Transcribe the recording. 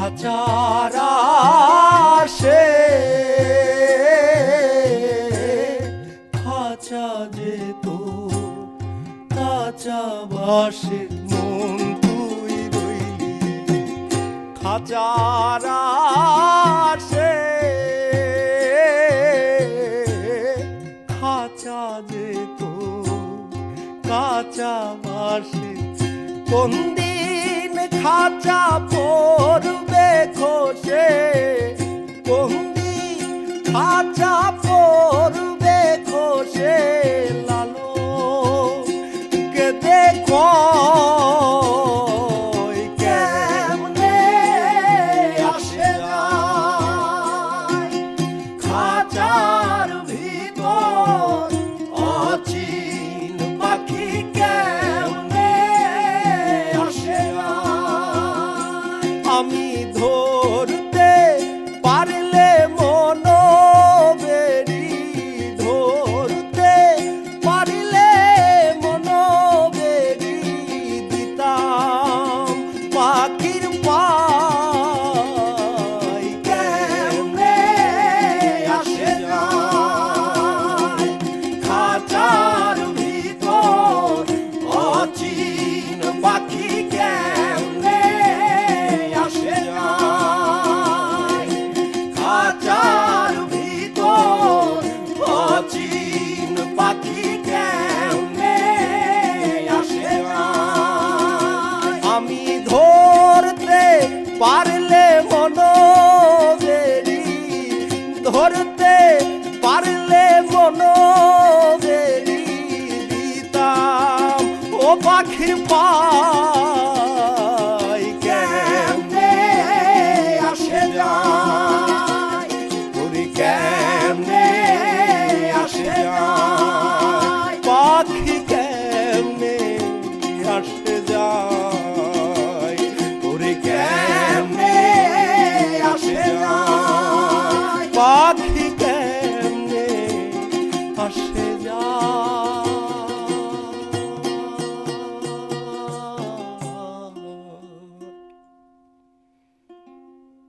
খাঁচার আসে খাঁচা যে তো কাঁচা বাসের মন তুই রইলি খাঁচার আসে খাঁচা যে তো কাঁচা বাসের কোন দিন খাঁচা পড়বে খসে কোন দিন খাঁচা পড়বে খসে লালো কে দেখো কেমনে আসে যায় খাঁচার ভিতর অচিন পাখি কেমনে আসে যায় আমি ধরতে পারলে মনো বেরি ধরতে পারলে মনো বেরি দিতাম পাখির পাই কেমনে আসে যায় খাঁচার ভিতর অচিন পাখি কেমনে আসে যায় খাঁচার ভিতর অচিন পাখি কেমনে আসে যায় আমি ধরতে পারলে মনো বেরি ধরতে পারলে মনো বেরি দিতাম ও পাখির পাই কেমনে আসে যায় ওরে কেমনে আসে যায় পাখি কেমনে আসে যায় ওরে কেমনে আসে যায় পাখি কেমনে আসে যায়